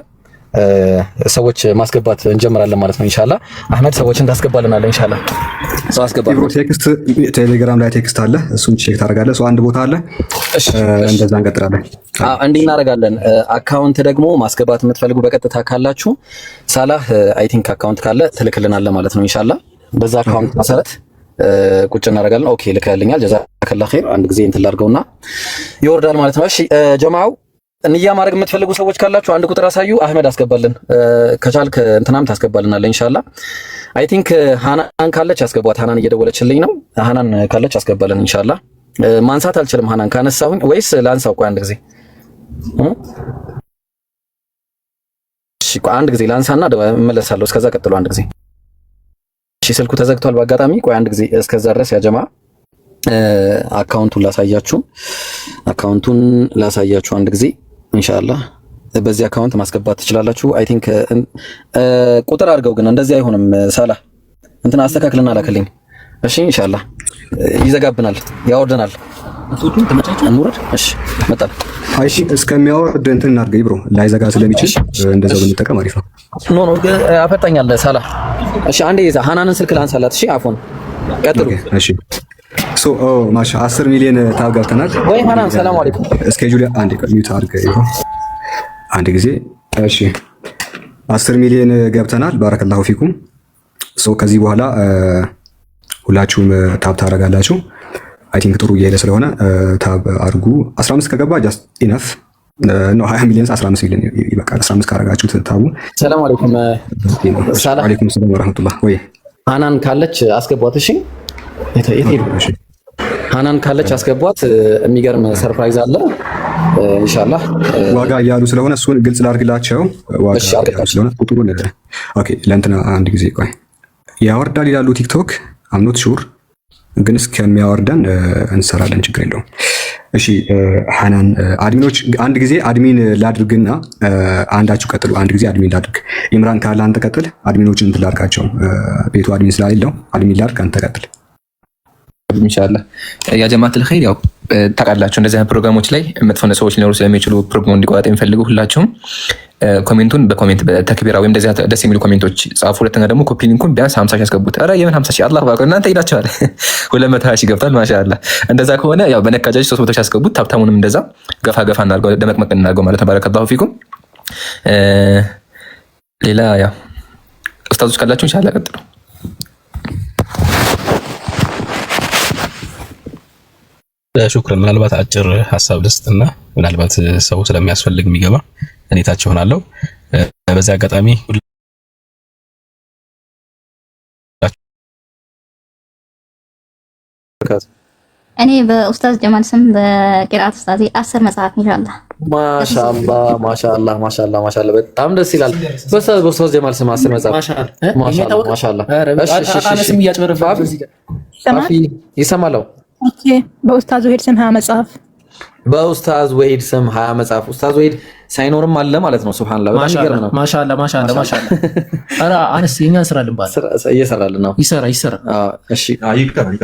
ሰዎች ማስገባት እንጀምራለን ማለት ነው ኢንሻአላህ። አህመድ ሰዎችን ታስገባልናለህ ኢንሻአላህ። ሰው አስገባ። ቴክስት ቴሌግራም ላይ ቴክስት አለ፣ እሱን ቼክ ታደርጋለህ። ሰው አንድ ቦታ አለ። እሺ እንደዛ እንቀጥላለን። እንዲህ እናደርጋለን። አካውንት ደግሞ ማስገባት የምትፈልጉ በቀጥታ ካላችሁ ሳላህ አይ ቲንክ አካውንት ካለ ትልክልናለህ ማለት ነው ኢንሻአላህ። በዛ አካውንት መሰረት ቁጭ እናደርጋለን። ኦኬ ልከልኛል፣ ጀዛከላህ ኸይር። አንድ ጊዜ እንትን ላድርገውና ይወርዳል ማለት ነው። እሺ ጀማዓው ንያ ማድረግ የምትፈልጉ ሰዎች ካላችሁ አንድ ቁጥር አሳዩ። አህመድ አስገባልን፣ ከቻልክ እንትናም ታስገባልናለህ ኢንሻአላህ። አይ ቲንክ ሃናን ካለች አስገቧት። ሃናን እየደወለችልኝ ነው። ሃናን ካለች አስገባልን ኢንሻአላህ። ማንሳት አልችልም ሃናን ካነሳሁኝ ወይስ ላንሳው? ቆይ አንድ ጊዜ እሺ፣ ቆይ አንድ ጊዜ ላንሳና እመለሳለሁ። እስከዛ ቀጥሎ አንድ ጊዜ እሺ። ስልኩ ተዘግቷል በአጋጣሚ። ቆይ አንድ ጊዜ እስከዛ ድረስ ያ ጀማ አካውንቱን ላሳያችሁ አንድ ጊዜ ኢንሻአላህ። በዚህ አካውንት ማስገባት ትችላላችሁ። አይ ቲንክ ቁጥር አድርገው ግን እንደዚህ አይሆንም። ሳላህ እንትን አስተካክልና ላከልኝ። እሺ ኢንሻአላህ። ይዘጋብናል፣ ያወርደናል። ቱቱን ተመቻቹ እንውረድ። እሺ መጣል። እሺ እስከሚያወርድ እንትን እናድርገው ብሮ፣ ላይዘጋ ስለሚችል እንደዛው ብንጠቀም አሪፍ ነው። ኖ አፈጣኛል ሳላህ። እሺ አንዴ ይዛ ሃናንን ስልክ ላንሳላት። እሺ አፎን ቀጥሉ። እሺ ሶ ማሻ 10 ሚሊዮን ታብ ገብተናል ወይ ሃናን? ሰላም አለይኩም። እስኬጁል አንዴ ሚዩት አድርገው አንድ ጊዜ። እሺ 10 ሚሊዮን ገብተናል። ባረከላሁ ፊኩም። ሶ ከዚህ በኋላ ሁላችሁም ታብ ታደርጋላችሁ። አይ ቲንክ ጥሩ እየሄደ ስለሆነ ታብ አድርጉ። 15 ከገባ ጃስት ኢነፍ ነው። 20 ሚሊዮን 15 ሚሊዮን ይበቃል። 15 ካደረጋችሁት ታቡ። ሰላም አለይኩም። ሰላም አለይኩም ወራህመቱላህ። ወይ ሃናን ካለች አስገቧት። እሺ ሃናን ካለች አስገቧት። የሚገርም ሰርፕራይዝ አለ ኢንሻአላህ። ዋጋ እያሉ ስለሆነ እሱን ግልጽ ላድርግላቸው። ዋጋ ስለሆነ ቁጥሩን ኦኬ፣ ለእንትና አንድ ጊዜ ቆይ። ያወርዳል ይላሉ ቲክቶክ። አምኖት ሹር ግን እስከሚያወርደን እንሰራለን፣ ችግር የለውም። እሺ ሐናን አድሚኖች አንድ ጊዜ አድሚን ላድርግና አንዳችሁ ቀጥሉ። አንድ ጊዜ አድሚን ላድርግ። ኢምራን ካለ አንተ ቀጥል። አድሚኖችን እንትን ላድርጋቸው። ቤቱ አድሚን ስላሌለው አድሚን ላድርግ፣ አንተ ቀጥል። ኢንሻአላህ ያ ጀማዓተል ኸይር፣ ያው ታውቃላችሁ እንደዚህ አይነት ፕሮግራሞች ላይ መጥፎ ሰዎች ሊኖሩ ስለሚችሉ ፕሮግራሙ እንዲቋረጥ የሚፈልጉ ሁላችሁም ኮሜንቱን በኮሜንት በተክቢራ ወይም እንደዚህ ደስ የሚሉ ኮሜንቶች ጻፉ። ሁለተኛ ደግሞ ኮፒ ሊንኩን ቢያንስ 50 ሺህ ያስገቡት። ኧረ የምን 50 ሺህ አላህ ባቀ እናንተ ሄዳችኋል 220 ሺህ ገብቷል። ማሻአላህ እንደዛ ከሆነ ያው በነካጃጅ 300 ሺህ ያስገቡት። ታብታሙንም እንደዛ ገፋ ገፋ እናድርገው፣ ደመቅመቅ እናድርገው ማለት ነው። ባረከላሁ ፊኩም። ሌላ ያው ኡስታዞች ካላችሁ ኢንሻአላህ ቀጥሉ። ሹክራን። ምናልባት አጭር ሀሳብ ልስጥና ምናልባት ሰው ስለሚያስፈልግ የሚገባ እኔ ታች ሆናለሁ። በዚህ አጋጣሚ እኔ በኡስታዝ ጀማል ስም በቂራአት ኡስታዝ 10 መጽሐፍ ኢንሻአላህ። ማሻአላህ በጣም ደስ ይላል። በኡስታዝ ጀማል ስም 10 መጽሐፍ ማሻአላህ። አነስም እያጭበረባችሁ እዚህ ጋር ይሰማል። ኦኬ በኡስታዝ ወሂድ ስም 20 መጽሐፍ በኡስታዝ ወሂድ ስም 20 መጽሐፍ። ኡስታዝ ወሂድ ሳይኖርም አለ ማለት ነው። ሱብሃንአላህ በጣም ይገርም ነው። ማሻአላህ ኧረ አነስ የኛን ስራ ልንባል እየሰራልን ነው። ይሰራ። እሺ ይቀራል።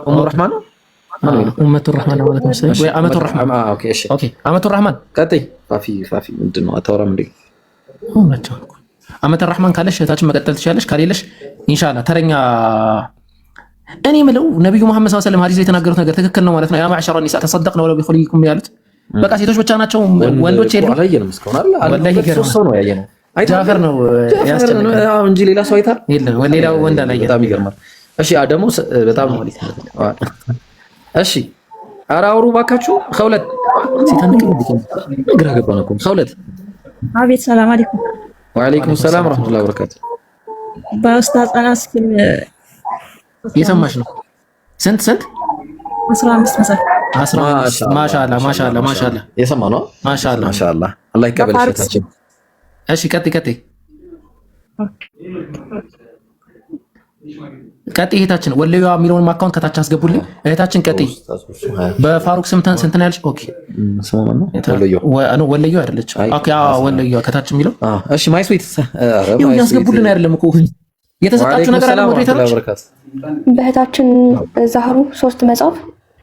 ኡሙ ረህማን ነው ኡመቱ ረህማን ማለት ነው ወይ አመቱ ረህማን? ኦኬ እሺ ኦኬ አመቱ ረህማን ቀጥይ። ፋፊ ምንድን ነው አታወራም እንዴ? አመቱ ረህማን ካለሽ እህታችን መቀጠል ትችላለሽ። ካሌለሽ ኢንሻአላህ ተረኛ እኔ የምለው ነብዩ መሐመድ ሰለላሁ ዐለይሂ ወሰለም ሐዲስ ላይ የተናገሩት ነገር ትክክል ነው ማለት ነው። ያ ማዕሸረ ኒሳ ተሰደቅና ወለው ቢኹሊኩም ያሉት በቃ ሴቶች ብቻ ናቸው ወንዶች የሉም። አላየንም እስካሁን አለ ወላሂ ገርም ሰው ነው ያየነው። ጃፈር ነው ያስጨነቀው እንጂ ሌላ ሰው አይታል የለም። ሌላው ወንድ አላየንም። በጣም ይገርማል። እሺ ደግሞ በጣም እሺ ኧረ አውሩ እባካችሁ። ከሁለት ሲታንቅ ግራ ገባን እኮ ከሁለት። አቤት ሰላም አለይኩም። ወአለይኩም ሰላም ወራህመቱላሂ ወበረካቱ። በኡስታዝ አናስ ግን የሰማሽ ነው። ስንት 15 መጽሐፍ 15 ማሻአላህ የሰማ ነው። ማሻአላህ አላህ ይቀበል እህታችን። እሺ ቀጥይ እህታችን ወለዩዋ የሚለውን አካውንት ከታች አስገቡልኝ። እህታችን ቀጥይ። በፋሩቅ ስንት ነው ያልሽ? ኦኬ ስማማ ነው ወለዩ አይደለች? ኦኬ ወለዩዋ ከታች የሚለው እሺ ማይ ስዊት ያስገቡልን አይደለም እኮ የተሰጣችሁ ነገር አለ። ሞዴሬተሮች በእህታችን ዛህሩ 3 መጽሐፍ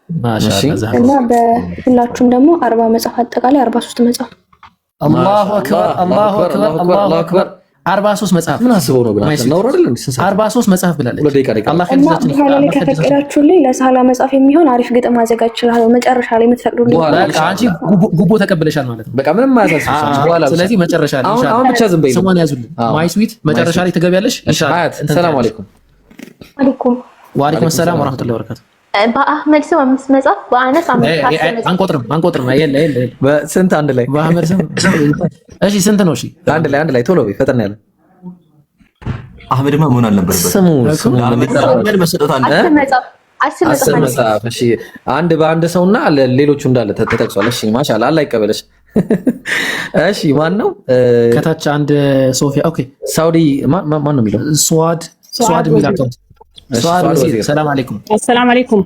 ማሻአላህ እና በሁላችሁም ደግሞ 40 መጽሐፍ አጠቃላይ 43 መጽሐፍ። አላሁ አክበር 43 መጽሐፍ ምን አስበው ነው ብላ ነው አይደል? 43 መጽሐፍ ብላለች። አላህ ከፈቀዳችሁልኝ ለሳላ መጽሐፍ የሚሆን አሪፍ ግጥም አዘጋጅ እችላለሁ። መጨረሻ ላይ የምትፈቅዱልኝ አንቺ ጉቦ ተቀበለሻል ማለት ነው። በቃ ምንም አያሳስብሽ በኋላ። ስለዚህ መጨረሻ ላይ ኢንሻአላህ አሁን ብቻ ዝም በይ። ስሟን ያዙልኝ። ማይ ስዊት መጨረሻ ላይ ትገቢያለሽ ኢንሻአላህ። ሰላም አለይኩም። ወአለይኩም ሰላም ወራህመቱላሂ ወበረካቱ። በአህመድ ስም 5 መጽሐፍ፣ በአነስ 5 አንቆጥርም። የለ በስንት አንድ ላይ በአህመድ ስም እሺ ስንት ነው? እሺ አንድ ላይ ቶሎ በይ ፈጠን ያለ። አህመድማ መሆን አልነበረበት ስሙ አህመድ መስጠት አለ። 10 መጽሐፍ። እሺ አንድ በአንድ ሰውና ሌሎቹ እንዳለ ተጠቅሷል። እሺ ማሻአላህ አላህ ይቀበልሽ። እሺ ማን ነው ከታች? አንድ ሶፊያ። ኦኬ ሳውዲ ማን ነው የሚለው? ሱዋድ የሚል አካውንት ሰላም አለይኩም። አሰላም አለይኩም።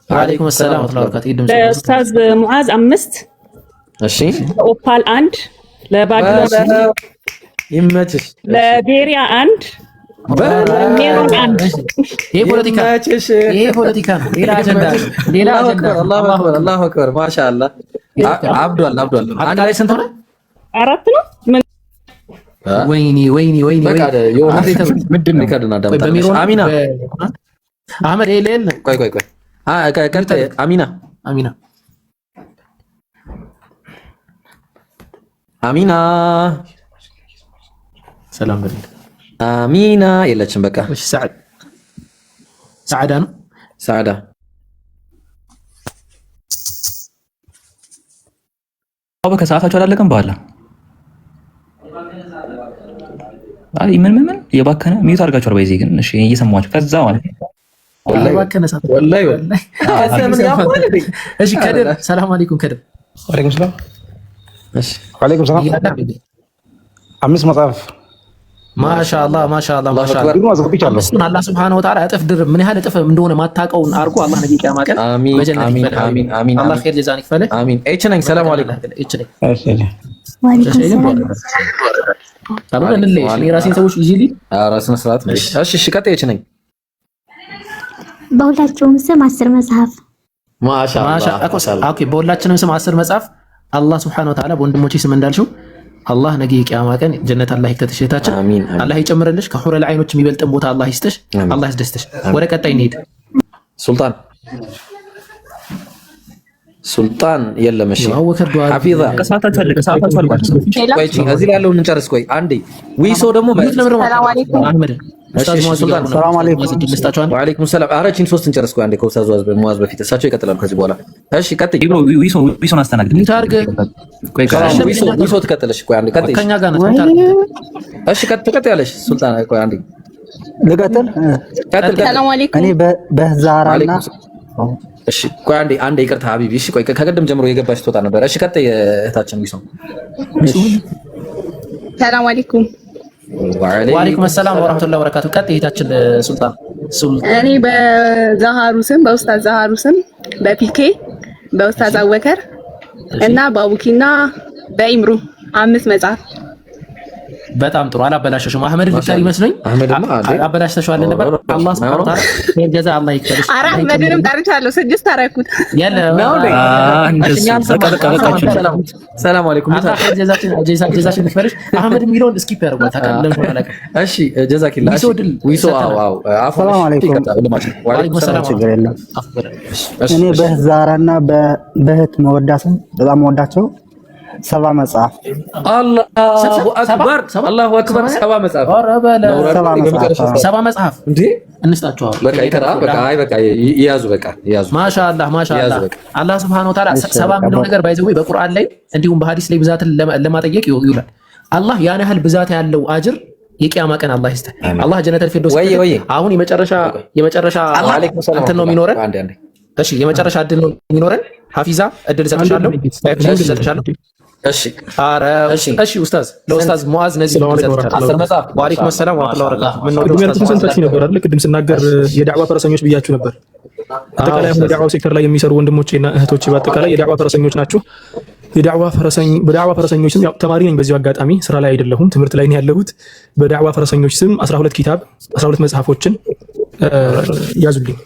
ወአለይኩም ሰላም ወራህመቱላሂ ወበረካቱ። ለኡስታዝ ሙዓዝ 5። እሺ ኦፓል 1፣ ለባቢሎስ ይመችሽ፣ ለቤሪያ 1፣ በሜሮን 1። ይሄ ፖለቲካ ነው። ሌላ አጀንዳ። አላሁ አክበር ማሻአላህ። አብዷል። አንድ ላይ ስንት ሆነ? 4 ነው። ወይኔ ምንድን ነው ይከድና አሚና አህመድ ኤል ቆይ ቀጥታ አሚና ሰላም በል። አሚና የለችም። በቃ እሺ ሰዓዳ ነው። ሰዓዳ ከሰዓታቸው አላለቀም በኋላ አይ ምን የባከነ ሚዩት አድርጋችሁ አርባ ግን እሺ እየሰማችሁ ከዛ ማለት ወላሂ እሺ ከድር ሰላም አለይኩም። ከድር ወአለይኩም ሰላም። እሺ ወአለይኩም ሰላም። 5 መጽሐፍ ማሻአላህ ማሻአላህ ማሻአላህ እሱን አላህ ሱብሓነሁ ወተዓላ እጥፍ ድርብ ምን ያህል እጥፍ እንደሆነ ማታውቀውን አድርጎ አላህ ነገ ቂያማ ቀን በጀነት ይክፈልህ። አሚን አሚን። አላህ ኸይር ጀዛን ይክፈልህ። አሚን። ኤች ነኝ። ሰላም አለይኩም። ኤች ነኝ። ታዲያ እንለይ እኔ ራሴን ሰዎች ይዤልኝ ራስን ስርዓት። እሺ ቀጥይ። ኤች ነኝ። በሁላችሁም ስም 10 መጽሐፍ ማሻአላህ። ኦኬ በሁላችንም ስም 10 መጽሐፍ አላህ ሱብሓነሁ ወተዓላ በወንድሞቼ ስም እንዳልሽው አላህ ነገ የቂያማ ቀን ጀነት አላህ ይክተትሽ እህታችን። አላህ ይጨምርልሽ። ከሑረል ዐይኖች የሚበልጥን ቦታ አላህ ይስጥሽ። አላህ ያስደስትሽ። ወደ ቀጣይ እንሂድ። ሱልጣን የለም። እሺ ሐፊዛ ቆይ እዚህ ላይ ያለውን እንጨርስ። ቆይ አንዴ ዊሶ ደግሞ አህመድ ሰላም አለይኩም። ወአለይኩም ሰላም። ኧረ እቺን ሶስት እንጨርስ። ቆይ አንዴ ከኡስታዝ ሙአዝ በፊት እሳቸው ይቀጥላሉ ከዚህ በኋላ። እሺ ቀጥይ። ዊሶን አስተናግድ። ቆይ ዊሶ ትቀጥለሽ። ቆይ አንዴ ቀጥይ። ከኛ ጋር ነው። እሺ ቀጥይ ያለሽ ሱልጣን። ቆይ አንዴ ልቀጥል። ሰላም አለይኩም። እኔ በዛራና እሺ ቆይ አንዴ ይቅርታ ሀቢቢ። እሺ ቆይ ከቀደም ጀምሮ የገባሽ ትወጣ ነበር። እሺ ቀጥይ እህታችን ዊሶ። ሰላም አለይኩም። ወአለይኩም ሰላም ወራህመቱላሂ ወበረካቱ። ቀጥይ እህታችን ሱልጣን። እኔ በዛሃሩ ስም በኡስታዝ ዛሃሩ ስም በፒኬ በኡስታዝ አወከር እና በአቡኪና በኢምሩ 5 መጽሐፍ። በጣም ጥሩ አላበላሸሽም። አህመድ ልትቀሪ መስሎኝ አበላሽተሽዋል ነበር። አላህ ሱብሓነሁ ወተዓላ ኸይር ጀዛ አላህ ይክፈልሽ። ኧረ አህመድንም ጠርቻለሁ። 6 አደረኩት። ሰላም አለይኩም። ጀዛሽን ይክፈልሽ። አህመድ የሚለውን ስኪፕ ያደርጓል ታውቃለህ። እሺ ጀዛኪላ። ዊሶ አው ሰላም አለይኩም። ወአለይኩም ሰላም። እኔ በዛራና በእህት መወዳስም በጣም ወዳቸው 7 መጽሐፍ። አላሁ አክበር አላሁ አክበር። 7 መጽሐፍ 7 መጽሐፍ እንዴ እንስጣቸው። በቃ ይተራ በቃ አይ በቃ ይያዙ በቃ ይያዙ። ማሻአላህ ማሻአላህ። አላህ ሱብሓነሁ ወተዓላ 7 የሚለው ነገር ባይዘው በቁርአን ላይ እንዲሁም በሐዲስ ላይ ብዛትን ለማጠየቅ ይውላል። አላህ ያን ያህል ብዛት ያለው አጅር የቂያማ ቀን አላህ ይስጥ። አላህ ጀነተል ፊርደውስ አሁን የመጨረሻ እንትን ነው የሚኖረን። እሺ የመጨረሻ እድል ነው የሚኖረን። ሐፊዛ እድል ሰጥሻለሁ። እሺ አረ እሺ ኡስታዝ ለኡስታዝ ሙአዝ ነዚህ 10 መጽሐፍ። ወአለይኩም ሰላም ወራህመቱላሂ ወበረካቱ። ምን ነው ሰንታችሁ ነበር አይደል? ቅድም ስናገር የዳዕዋ ፈረሰኞች ብያችሁ ነበር። አጠቃላይ አሁን የዳዕዋው ሴክተር ላይ የሚሰሩ ወንድሞቼና እህቶቼ በአጠቃላይ የዳዕዋ ፈረሰኞች ናችሁ። በዳዕዋ ፈረሰኞች ስም ያው ተማሪ ነኝ። በዚሁ አጋጣሚ ስራ ላይ አይደለሁም፣ ትምህርት ላይ ነው ያለሁት። በዳዕዋ ፈረሰኞች ስም 12 ኪታብ 12 መጽሐፎችን ያዙልኝ።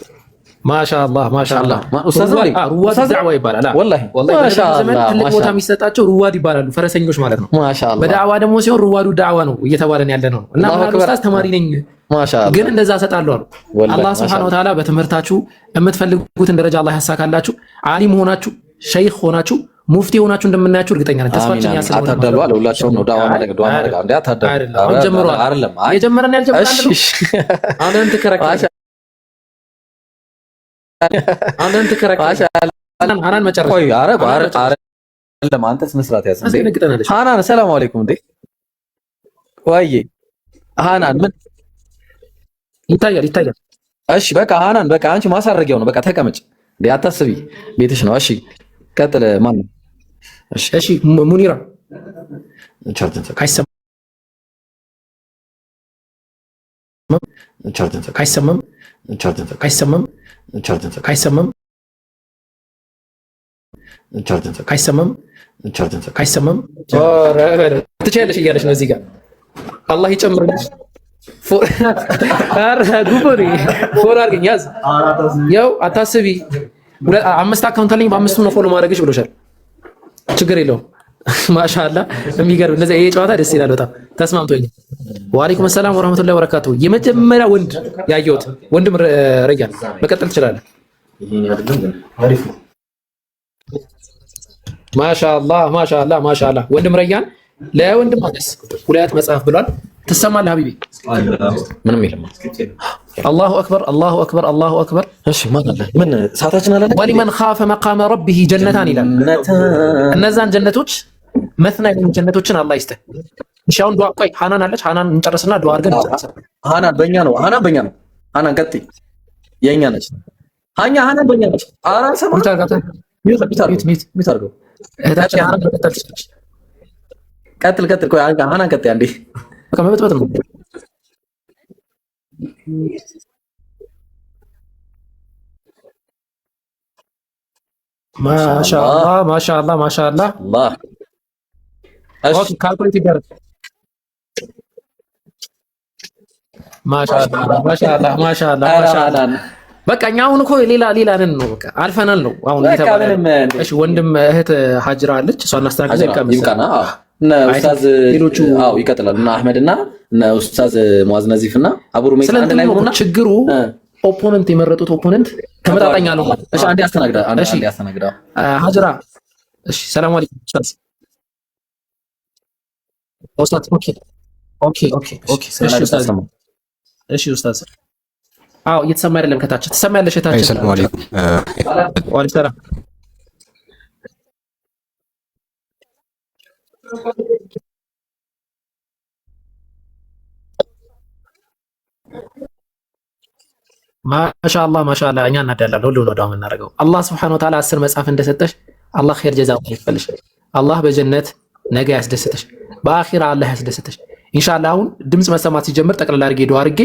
ማሻአላህ ማሻአላህ። ኡስታዝ ሩዋድ ዳዕዋ ይባላል። ወላሂ ማሻአላህ ትልቅ ቦታ የሚሰጣቸው ሩዋድ ይባላሉ፣ ፈረሰኞች ማለት ነው። ማሻአላህ በዳዕዋ ደግሞ ሲሆን ሩዋዱ ዳዕዋ ነው እየተባለን ያለ ነው። እና ኡስታዝ ተማሪ ነኝ ማሻአላህ ግን እንደዛ ሰጣለሁ አሉ። አላህ ሱብሓነሁ ወተዓላ በትምህርታችሁ የምትፈልጉትን ደረጃ አላህ ያሳካላችሁ። ዓሊም ሆናችሁ ሸይኽ ሆናችሁ ሙፍቲ ሆናችሁ እንደምናያችሁ እርግጠኛ ነን። ተስፋችን ያሰለው አታደሉ አለ። ሁላችሁም ነው ዳዕዋ ማድረግ አንዴ አታደሉ አይደለም የጀመረን ያልጀመረን አንተ ከረካ አንተን ተከራካሪ ሃናን መጨረሻ ቆይ አረ ለማንተ ስነ ስርዓት ያዝ እንዴ ሃናን ሰላም አለይኩም እንዴ ወይ ሃናን ምን ይታያል እሺ በቃ ሃናን በቃ አንቺ ማሳረጊያው ነው በቃ ተቀመጭ እንዴ አታስቢ ቤትሽ ነው እሺ ቀጥል ማን ነው እሺ ሙኒራ አይሰማም ትችያለሽ እያለሽ ነው እዚህ ጋር አላህ ይጨምርልሽ። ፎሎ አድርገኝ ያዝ። ያው አታስቢ 5 አካውንት አለኝ በ5ቱም ነው ፎሎ ማድረግሽ ብሎሻል። ችግር የለውም። ማሻአላህ የሚገርም እንደዚህ ይሄ ጨዋታ ደስ ይላል በጣም ተስማምቶኝ። ወአለይኩም ሰላም ወራህመቱላሂ ወበረካቱ። የመጀመሪያ ወንድ ያየሁት ወንድም ረያን መቀጠል ትችላለህ። ማሻአላህ ወንድም ረያን ለወንድም አዲስ 2 መጽሐፍ ብሏል። ትሰማለህ ሀቢቢ? ምንም የለም። አላሁ አክበር። እሺ ምን ሰዓታችን አለ። ወሊመን ኻፈ መቃመ ረቢሂ ጀነታን ይላል። እነዛን ጀነቶች መትና የሆኑ ጀነቶችን አላህ ይስጥህ። እሺ አሁን ዱዓ ቆይ ሃናን አለች። ሃናን እንጨርስና ዱዓ አድርገን እንጨርሳለን። ሃናን በእኛ ነው። ሃናን ቀጥይ። የእኛ ነች። ሃናን በእኛ ነች። አራን ሰማ ሚት አድርገው እህታችን ሃናን ቀጥል። ቆይ ሃናን ቀጥይ አንዴ በቃ መበጥበጥ ነው። ማሻአላህ ማሻአላህ ማሻአላህ ኦኬ ካልኩሌት ይደረግ። ማሻአላህ ማሻአላህ ማሻአላህ ማሻአላህ በቃ እኛ አሁን እኮ ሌላ ነን ነው በቃ አልፈናል ነው አሁን እየተባለ። እሺ ወንድም እህት ሀጅራ አለች እሷን አስተካክለ ይምቃና እና ኡስታዝ ሌሎቹ ይቀጥላሉ እና አህመድና እና ኡስታዝ ሙአዝ ነዚፍና አቡሩ ሜሳ አንድ ላይ ሆነና ችግሩ ኦፖነንት የመረጡት ኦፖነንት ተመጣጣኝ አለው። እሺ አንዴ አስተናግዳ አንዴ አስተናግዳ ሀጅራ። እሺ ሰላም አለይኩም ኡስታዝ ኡስታዝ ኦኬ ኦኬ ኦኬ ኦኬ እሺ ኡስታዝ አዎ እየተሰማ አይደለም ከታች ትሰማያለሽ እታች ሰላም አለይኩም ወአለይኩም ሰላም ማሻአላህ ማሻአላህ እኛ እናዳላለን ሁሉ ነው ዳው የምናደርገው። አላህ Subhanahu Wa Ta'ala 10 መጽሐፍ እንደሰጠሽ አላህ ኸይር ጀዛውን ይክፈልሽ። አላህ በጀነት ነገ ያስደስተሽ፣ በአኺራ አላህ ያስደስተሽ ኢንሻአላህ። አሁን ድምጽ መሰማት ሲጀምር ጠቅላላ አድርጌ ዱአ አድርጌ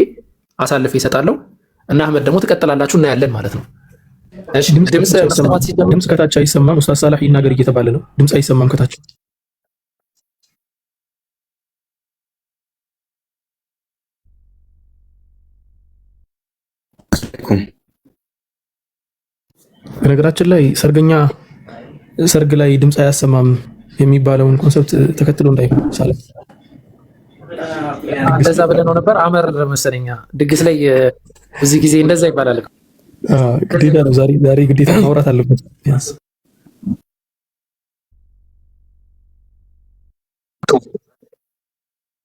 አሳልፌ ይሰጣለሁ እና አህመድ ደግሞ ትቀጥላላችሁ እና ያለን ማለት ነው። እሺ ድምጽ መሰማት ሲጀምር ድምጽ ከታች አይሰማም። ኡስታዝ ሳላህ ይናገር እየተባለ ነው። ድምጽ አይሰማም ከታች በነገራችን ላይ ሰርግ ላይ ድምጽ አያሰማም የሚባለውን ኮንሰፕት ተከትሎ እንዳይሆን ሳለም እንደዛ ብለነው ነበር። አመር መሰለኛ ድግስ ላይ እዚህ ጊዜ እንደዛ ይባላል። ግዴታ ነው ዛሬ ግዴታ ማውራት አለበት። ቢያንስ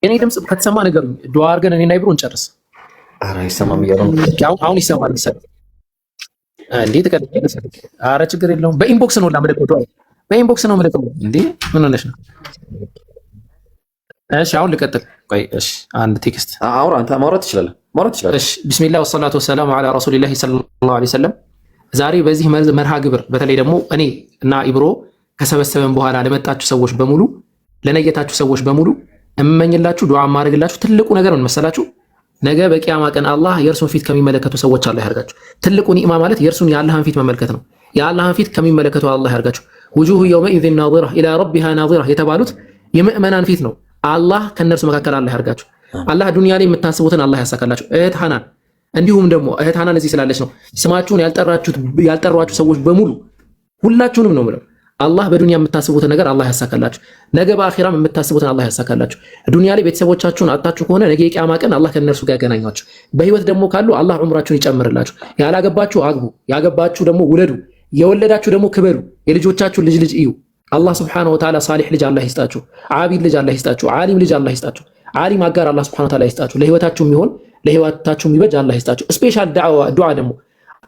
የኔ ድምጽ ከተሰማ ነገር ዱአ አድርገን እኔና ይብሩን ጨርስ። ኧረ አይሰማም እያሉ አሁን ይሰማል መሰለኝ። እንዴት ተቀደለ? ኧረ ችግር የለውም። በኢንቦክስ ነው ላመደቀው ዱአ በኢንቦክስ ነው መደቀው። እንዴ ምን ሆነሽ ነው? እሺ አሁን ልቀጥል። ቆይ እሺ አንድ ቴክስት አውራ አንተ ማውራት ትችላለህ። እሺ ቢስሚላህ ወሰላቱ ወሰላሙ ዐላ ረሱሊላህ ሰለላሁ ዐለይሂ ወሰለም። ዛሬ በዚህ መርሃ ግብር በተለይ ደግሞ እኔ እና ኢብሮ ከሰበሰበን በኋላ ለመጣችሁ ሰዎች በሙሉ ለነየታችሁ ሰዎች በሙሉ እመኝላችሁ ዱዓ ማድረግላችሁ ትልቁ ነገር ምን መሰላችሁ? ነገ በቂያማ ቀን አላህ የእርሱን ፊት ከሚመለከቱ ሰዎች አላህ ያርጋችሁ። ትልቁ ኒዕማ ማለት የእርሱን የአላህን ፊት መመልከት ነው። የአላህን ፊት ከሚመለከቱ አላህ ያርጋችሁ። ውጁሁ የውመኢዚን ናዚራ ኢላ ረቢሃ ናዚራ የተባሉት የምእመናን ፊት ነው። አላህ ከነርሱ መካከል አላህ ያርጋችሁ። አላህ ዱንያ ላይ የምታስቡትን አላህ ያሳካላችሁ። እህት ሐናን እንዲሁም ደግሞ እህት ሐናን እዚህ ስላለች ነው ስማችሁን ያልጠሯችሁ ሰዎች በሙሉ ሁላችሁንም ነው የምለው። አላህ በዱንያ የምታስቡትን ነገር አላህ ያሳካላችሁ። ነገ በአኺራም የምታስቡትን አላህ ያሳካላችሁ። ዱንያ ላይ ቤተሰቦቻችሁን አጣችሁ ከሆነ ነገ የቂያማ ቀን አላህ ከነርሱ ጋር ያገናኛችሁ። በህይወት ደግሞ ካሉ አላህ ዑምራችሁን ይጨምርላችሁ። ያላገባችሁ አግቡ፣ ያገባችሁ ደግሞ ውለዱ፣ የወለዳችሁ ደግሞ ክበዱ። የልጆቻችሁን ልጅ እዩ። አላህ Subhanahu Wa Ta'ala ሳሊህ ልጅ አላህ ይስጣችሁ፣ ዓቢድ ልጅ አላህ ይስጣችሁ፣ ዓሊም ልጅ አላህ ይስጣችሁ፣ ዓሊም አጋር አላህ Subhanahu Wa Ta'ala ይስጣችሁ። ለህይወታችሁ የሚሆን ለህይወታችሁ የሚበጅ አላህ ይስጣችሁ። ስፔሻል ዱዓ ደግሞ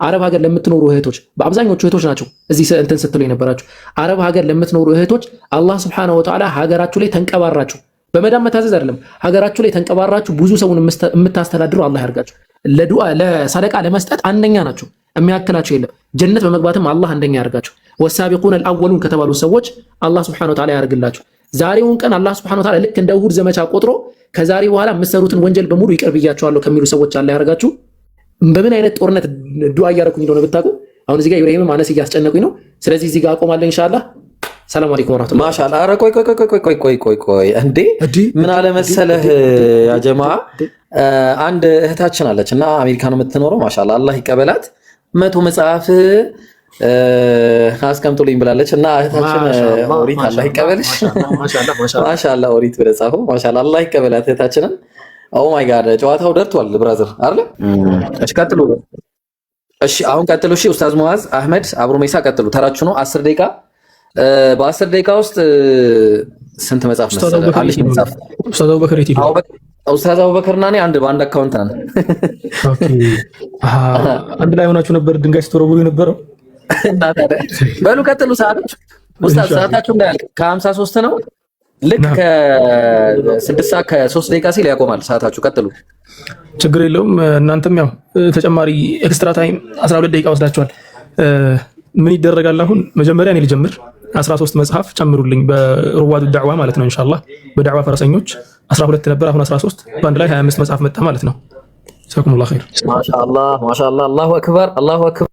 አረብ ሀገር ለምትኖሩ እህቶች በአብዛኞቹ እህቶች ናቸው እዚህ እንትን ስትሉ የነበራችሁ አረብ ሀገር ለምትኖሩ እህቶች አላህ Subhanahu Wa Ta'ala ሀገራችሁ ላይ ተንቀባራችሁ በመዳም መታዘዝ አይደለም ሀገራችሁ ላይ ተንቀባራችሁ ብዙ ሰውን የምታስተዳድሩ አላህ ያርጋችሁ። ለዱዓ ለሰደቃ ለመስጠት አንደኛ ናችሁ፣ የሚያክላችሁ የለም። ጀነት በመግባትም አላህ አንደኛ ያርጋችሁ። ወሳቢቁን አልአወሉን ከተባሉ ሰዎች አላህ Subhanahu Wa Ta'ala ያርግላችሁ። ዛሬውን ቀን አላህ Subhanahu Wa Ta'ala ልክ እንደ እሑድ ዘመቻ ቆጥሮ ከዛሬ በኋላ የምትሰሩትን ወንጀል በሙሉ ይቅር ብያችኋለሁ ከሚሉ ሰዎች አላህ ያርጋችሁ። በምን አይነት ጦርነት ዱዓ እያደረኩኝ እንደሆነ ብታውቁ። አሁን እዚህ ጋር ኢብራሂምም አነስ እያስጨነቁኝ ነው። ስለዚህ እዚህ ጋር አቆማለሁ ኢንሻአላህ። ሰላም አለይኩም ወራህመቱላህ። ማሻአላህ። ኧረ ቆይ እንዴ ምን አለ መሰለህ ያ ጀማዓ አንድ እህታችን አለች እና አሜሪካ ነው የምትኖረው። ማሻአላህ አላህ ይቀበላት 100 መጽሐፍ አስቀምጡልኝ ብላለች እና እህታችን ኦሪት አላህ ይቀበልሽ። ማሻአላህ ኦሪት ብለጻፈው ማሻአላህ አላህ ይቀበላት እህታችንን። ኦ ማይ ጋድ ጨዋታው ደርቷል ብራዘር አይደል? እሺ ቀጥሉ። እሺ አሁን ቀጥሉ። እሺ ኡስታዝ ሙአዝ፣ አህመድ፣ አብሮ ሜሳ ቀጥሉ። ተራችሁ ነው 10 ደቂቃ። በ10 ደቂቃ ውስጥ ስንት መጽሐፍ መሰለህ? አንድ መጽሐፍ ኡስታዝ አቡበከር ይቲሉ ኡስታዝ አቡበከርና እኔ በአንድ አካውንት ነን። ኦኬ አንድ ላይ ሆናችሁ ነበር ድንጋይ ስትወረውሩ የነበረው እና ታዲያ በሉ ቀጥሉ። ሰዓታችሁ ኡስታዝ ሰዓታችሁ እንዳያልቅ ከ53 ነው። ልክ ከ6 ሰዓት ከ3 ደቂቃ ሲል ያቆማል ሰዓታችሁ። ቀጥሉ። ችግር የለውም። እናንተም ያው ተጨማሪ ኤክስትራ ታይም 12 ደቂቃ ወስዳችኋል። ምን ይደረጋል? አሁን መጀመሪያ እኔ ልጀምር። 13 መጽሐፍ ጨምሩልኝ በሩዋዱ ዳዕዋ ማለት ነው ኢንሻአላህ። በዳዕዋ ፈረሰኞች 12 ነበር፣ አሁን 13 በአንድ ላይ 25 መጽሐፍ መጣ ማለት ነው። ጀዛኩሙላሁ ኸይር። ማሻአላህ ማሻአላህ። አላሁ አክበር አላሁ አክበር።